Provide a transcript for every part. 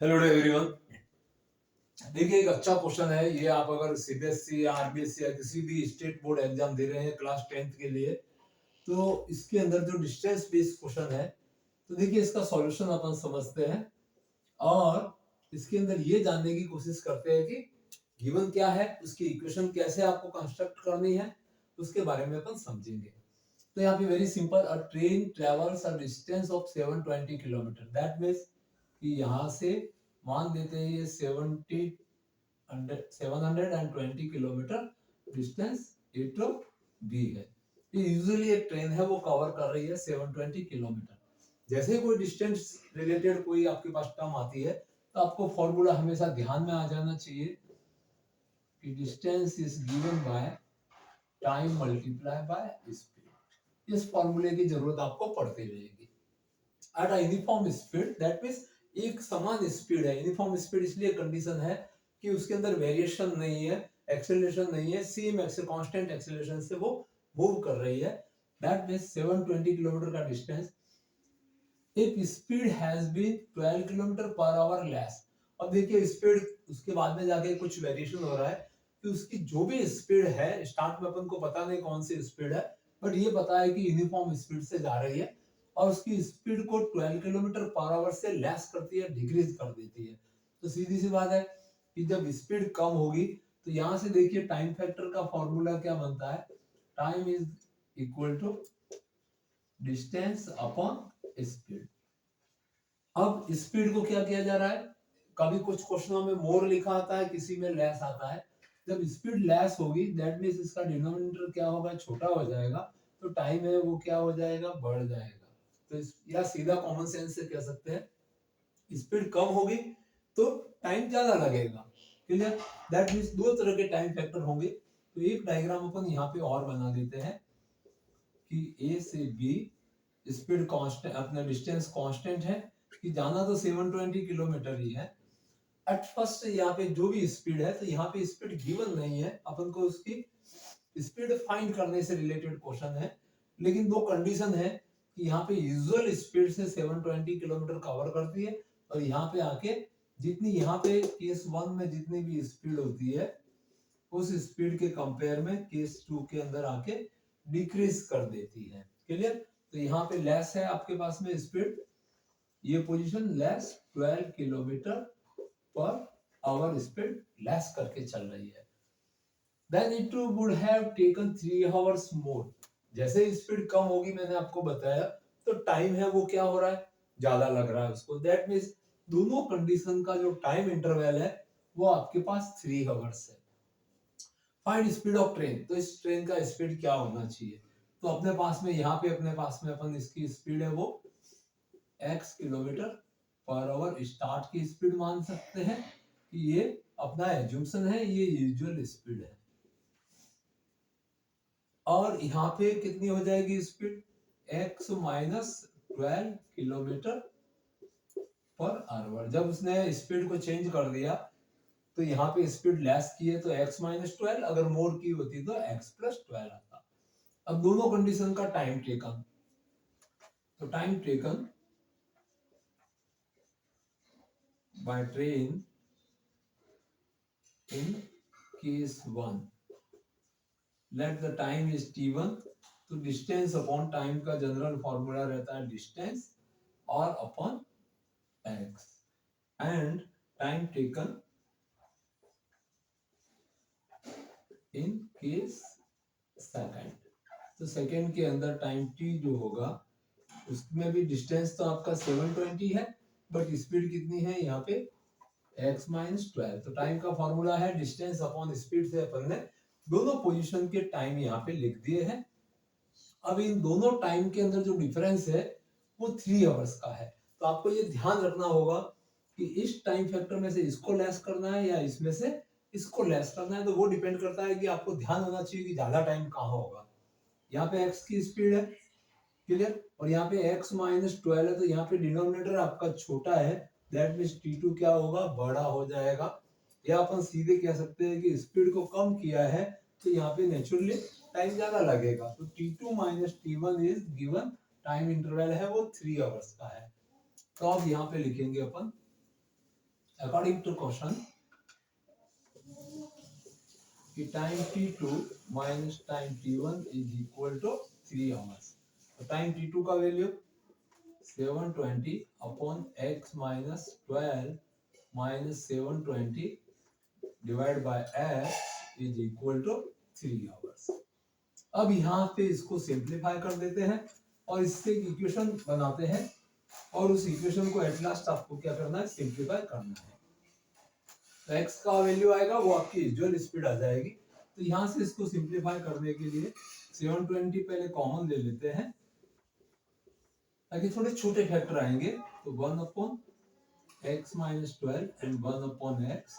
Hello everyone. देखिए, एक अच्छा क्वेश्चन है ये। आप अगर सीबीएसई या आरबीएसई या किसी भी स्टेट बोर्ड एग्जाम दे रहे हैं क्लास 10th के लिए, तो इसके अंदर जो डिस्टेंस बेस्ड क्वेश्चन है, तो देखिए इसका सॉल्यूशन अपन समझते हैं और इसके अंदर ये जानने की कोशिश करते हैं कि गिवन क्या है, उसकी इक्वेशन कैसे आपको कंस्ट्रक्ट करनी है, उसके बारे में अपन समझेंगे। तो यहाँ पे very simple, a train travels a distance of 720 kilometre. That means कि यहाँ से मान लेते हैं ये 720 kilometre distance A to B है। ये यूजुअली एक ट्रेन है, वो कवर कर रही है 720 किलोमीटर। जैसे ही कोई डिस्टेंस रिलेटेड कोई आपके पास टर्म आती है, तो आपको फॉर्मूला हमेशा ध्यान में आ जाना चाहिए कि distance is given by time multiply by speed. इस फॉर्मूले की जरूरत आपको पड़ती रहेगी। At a uniform speed, that means एक समान स्पीड है। यूनिफॉर्म स्पीड इसलिए कंडीशन है कि उसके अंदर वेरिएशन नहीं है, एक्सेलरेशन नहीं है, सेम कांस्टेंट एक्सेलरेशन से वो मूव कर रही है। दैट मींस 720 किलोमीटर का distance, if speed has been 12 kilometre per hour less. अब देखिए स्पीड उसके बाद में जाके कुछ वेरिएशन हो रहा है कि उसकी जो भी स्पीड है, स्टार्ट में अपन को पता नहीं कौन सी स्पीड है, बट ये पता है कि यूनिफॉर्म स्पीड से जा रही है और उसकी स्पीड को 12 किलोमीटर पर आवर से लेस करती है, डिक्रीज कर देती है। तो सीधी सी बात है कि जब स्पीड कम होगी, तो यहाँ से देखिए टाइम फैक्टर का फॉर्मूला क्या बनता है, time is equal to distance upon speed. अब स्पीड को क्या किया जा रहा है, कभी कुछ क्वेश्चनों में मोर लिखा आता है, किसी में लेस आता है। जब स्पीड लेस होगी, दैट मींस इसका डिनोमिनेटर क्या होगा, छोटा हो जाएगा, तो टाइम है वो क्या हो जाएगा, बढ़ जाएगा। तो या सीधा कॉमन सेंस से कह सकते हैं, स्पीड कम होगी तो टाइम ज्यादा लगेगा। क्लियर? दैट मींस दो तरह के टाइम फैक्टर होंगे। तो एक डायग्राम अपन यहाँ पे और बना देते हैं कि ए से बी स्पीड कांस्टेंट, अपना डिस्टेंस कांस्टेंट है कि जाना तो 720 किलोमीटर ही है। एट फर्स्ट यहाँ पे जो भी स्पीड है, तो यहाँ पे स्पीड गिवन नहीं है, अपन को उसकी स्पीड फाइंड करने से रिलेटेड क्वेश्चन है। लेकिन दो कंडीशन है कि यहाँ पे यूजुअल स्पीड से 720 किलोमीटर कवर करती है, और यहाँ पे आके जितनी यहाँ पे केस 1 में जितनी भी स्पीड होती है, उस स्पीड के कंपेयर में केस 2 के अंदर आके डिक्रीज कर देती है। क्लियर? तो यहाँ पे लेस है आपके पास में स्पीड, ये position less 12 kilometre per our speed less करके चल रही है। then it would have taken 3 hours more। जैसे स्पीड कम होगी, मैंने आपको बताया, तो टाइम है वो क्या हो रहा है, ज्यादा लग रहा है उसको। दैट मींस दोनों कंडीशन का जो टाइम इंटरवल है वो आपके पास 3 आवर्स है। फाइंड स्पीड ऑफ ट्रेन, तो इस ट्रेन का स्पीड क्या होना चाहिए। तो अपने पास में यहाँ पे अपने पास में अपन इसकी स्पीड है वो x kilometre per hour start की स्पीड मान सकते हैं कि ये अपना एज्यूम्पशन है, ये यूजुअल स्पीड है। और यहाँ पे कितनी हो जाएगी speed, x minus 12 kilometre per our. जब उसने स्पीड को चेंज कर दिया, तो यहाँ पे स्पीड लेस की है तो x माइनस 12, अगर मोर की होती तो x प्लस 12 आता। अब दोनों कंडीशन का टाइम टेकन, तो time taken by train in case 1, let the time is t1। तो डिस्टेंस अपॉन टाइम का जनरल फॉर्मूला रहता है डिस्टेंस और upon x, and time taken in case second. तो सेकंड के अंदर टाइम t जो होगा, उसमें भी डिस्टेंस तो आपका 720 है, बट स्पीड कितनी है यहाँ पे x माइनस 12। तो टाइम का फॉर्मूला है डिस्टेंस अपॉन स्पीड से अपन ने दोनों पोजीशन के टाइम यहाँ पे लिख दिए हैं। अब इन दोनों टाइम के अंदर जो डिफरेंस है वो 3 आवर्स का है। तो आपको ये ध्यान रखना होगा कि इस टाइम फैक्टर में से इसको लेस करना है या इसमें से इसको लेस करना है। तो वो डिपेंड करता है कि आपको ध्यान होना चाहिए कि ज्यादा टाइम कहाँ होगा। यहाँ पे x की स्पीड है, क्लियर, और यहाँ पे x माइनस 12 है, तो यहाँ पे डिनोमिनेटर आपका छोटा है, दैट मींस t2 क्या होगा, बड़ा हो जाएगा। या अपन सीधे कह सकते हैं कि स्पीड को कम किया है तो यहाँ पे नेचुरली टाइम ज्यादा लगेगा। तो t2 minus t1 is given, time interval है वो 3 आवर्स का है। तो अब यहाँ पे लिखेंगे अपन अकॉर्डिंग टू क्वेश्चन कि time t2 minus time t1 is equal to 3 hours. तो टाइम t2 का value 720 upon x minus 12 minus 720 divide by x is equal to 3 hours. अब यहाँ पे इसको सिंप्लीफाई कर देते हैं और इससे एक इक्वेशन बनाते हैं और उस इक्वेशन को एट लास्ट आपको क्या करना है, सिंप्लीफाई करना है। तो x का वैल्यू आएगा वो आपकी यूजुअल स्पीड आ जाएगी। तो यहाँ से इसको सिंप्लीफाई करने के लिए 720 पहले कॉमन ले लेते हैं ताकि थोड़े छोटे फैक्टर आएंगे। तो 1 upon x minus 12 and 1 upon x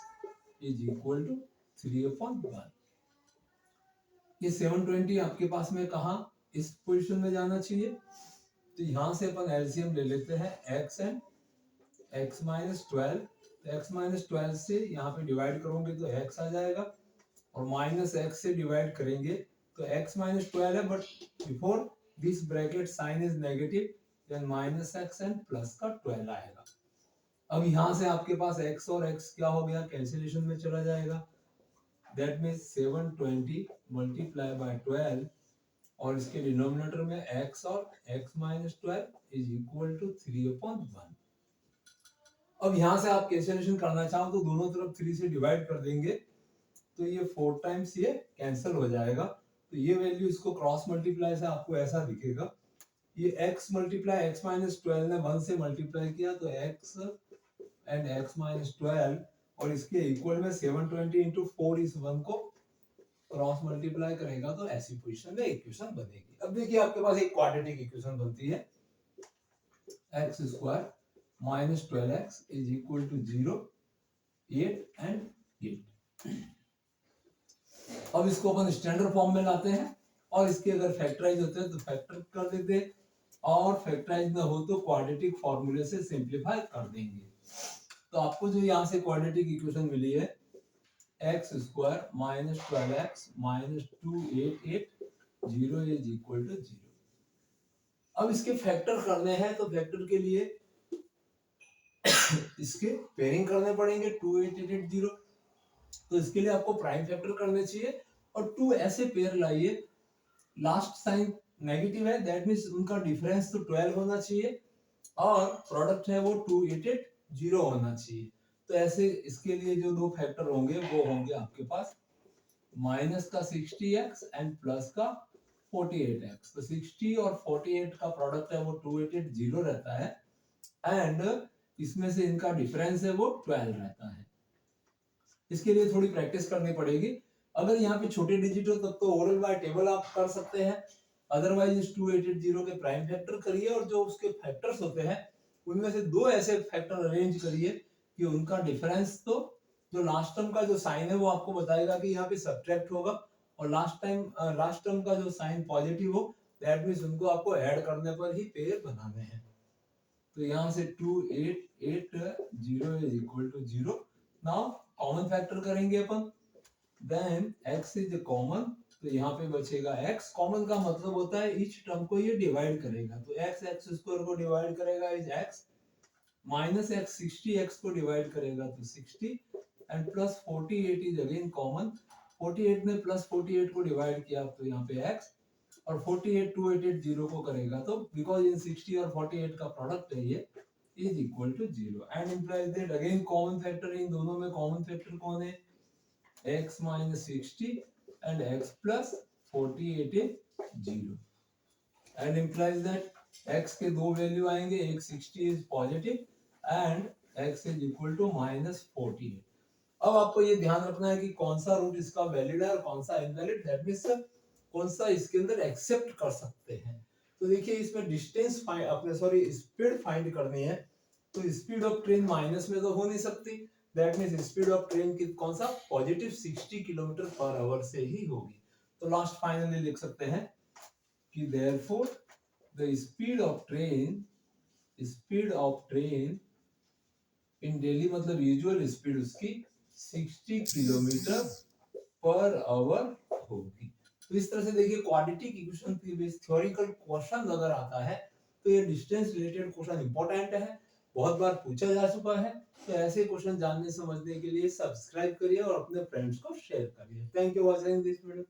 is equal to 3 upon 1। ये 720 आपके पास में कहा इस पोजीशन में जाना चाहिए। तो यहाँ से अपन एलसीएम ले लेते हैं x एंड x माइनस 12। तो x माइनस 12 से यहाँ पे डिवाइड करोगे तो x आ जाएगा और माइनस x से डिवाइड करेंगे तो x माइनस 12 है, but before this bracket sign is negative, then minus x and plus का 12 आएगा। अब यहाँ से आपके पास x और x क्या हो गया, कैंसिलेशन में चला जाएगा। दैट मीन्स 720 मल्टीप्लाई बाय 12 और इसके डिनोमिनेटर में x और x minus 12 is equal to 3 upon 1। अब यहाँ से आप कैंसिलेशन करना चाहो तो दोनों तरफ 3 से डिवाइड कर देंगे तो ये 4 टाइम्स ये कैंसिल हो जाएगा। तो ये वैल्यू इसको क्रॉस मल्टीप्लाई से आपको ऐसा दिखेगा, ये x मल्टीप्लाई x माइनस 12 ने 1 से मल्टीप्लाई किया तो x एंड x माइनस 12 और इसके इक्वल में 720 इंटू 4 इस 1 को क्रॉस मल्टीप्लाई करेगा तो ऐसी पोजीशन में इक्वेशन बनेगी। अब देखिए आपके पास एक क्वाड्रेटिक इक्वेशन बनती है x square minus 12x is equal to 0, 8 and 8। अब इसको अपन स्टैंडर्ड फॉर्म में लाते हैं और इसके अगर फैक्टराइज होते हैं तो फैक्टर कर देते हैं और फैक्टराइज ना हो तो क्वाड्रेटिक फॉर्मूले से सिंप्लीफाई कर देंगे। तो आपको जो यहाँ से क्वाड्रेटिक इक्वेशन मिली है x square minus 12x minus 288 0 is equal to 0। अब इसके फैक्टर करने हैं तो फैक्टर के लिए इसके पेयरिंग करने पड़ेंगे 28880। तो इसके लिए आपको प्राइम फैक्टर करने चाहिए और 2 ऐसे पेयर लाइए, लास्ट साइन नेगेटिव है, दैट मींस उनका डिफरेंस तो 12 होना चाहिए और प्रोडक्ट है वो 288 होना चाहिए। तो ऐसे इसके लिए जो दो फैक्टर होंगे वो होंगे आपके पास माइनस का 60x एंड प्लस का 48x। तो 60 और 48 का प्रोडक्ट है वो 288 रहता है एंड इसमें से इनका डिफरेंस है वो 12 रहता है। इसके लिए थोड़ी प्रैक्टिस करनी पड़ेगी। अगर यहाँ पे छोटे डिजिट हो तब तो ओरल बाय टेबल आप कर सकते हैं, अदरवाइज इस 288 के प्राइम फैक्टर करिए और जो उसके फैक्टर्स होते हैं उनमें से दो ऐसे फैक्टर अरेंज करिए कि उनका डिफरेंस तो जो लास्ट टर्म का जो साइन है वो आपको बताएगा कि यहाँ पे सब्ट्रैक्ट होगा और लास्ट टर्म का जो साइन पॉजिटिव हो दैट मींस उनको आपको ऐड करने पर ही पेयर बनाने हैं। तो यहाँ से 2880 is equal to 0। Now common factor करेंगे अपन, देन x इज कॉमन तो यहाँ पे बचेगा x। कॉमन का मतलब होता है ईच टर्म को ये डिवाइड करेगा, तो x स्क्वायर को डिवाइड करेगा is x, minus x 60x को डिवाइड करेगा तो 60 and plus 48 is again common. 48 ने प्लस 48 को डिवाइड किया तो यहाँ पे x और 48 2880 को करेगा तो बिकॉज इन 60 और 48 का प्रोडक्ट है ये is equal to 0 and implies that again common factor इन दोनों में कॉमन फैक्टर कौन है x minus 60 and x plus 48 is 0 and implies that x के दो वैल्यू आएंगे, एक 60 is positive and x is equal to minus 48। अब आपको ये ध्यान रखना है कि कौन सा रूट इसका वैलिड है और कौन सा इनवैलिड, दैट मींस कौन सा इसके अंदर एक्सेप्ट कर सकते हैं। तो देखिए इसमें डिस्टेंस फाइंड अपने स्पीड फाइंड करनी है तो स्पीड ऑफ ट्रेन माइनस में तो हो नहीं सकती, that means speed of train की कौन सा पॉजिटिव 60 किलोमीटर पर आवर से ही होगी। तो लास्ट फाइनली लिख सकते हैं कि therefore the speed of train in Delhi मतलब यूजुअल स्पीड उसकी 60 किलोमीटर पर आवर होगी। तो इस तरह से देखिए क्वाड्रेटिक इक्वेशन की बेस थ्योरेटिकल क्वेश्चन अगर आता है तो ये डिस्टेंस रिलेटेड क्वेश्चन इंपॉर्टेंट है बहुत बार पूछा जा चुका है। तो ऐसे क्वेश्चन जानने समझने के लिए सब्सक्राइब करिए और अपने फ्रेंड्स को शेयर करिए। Thank you watching this video.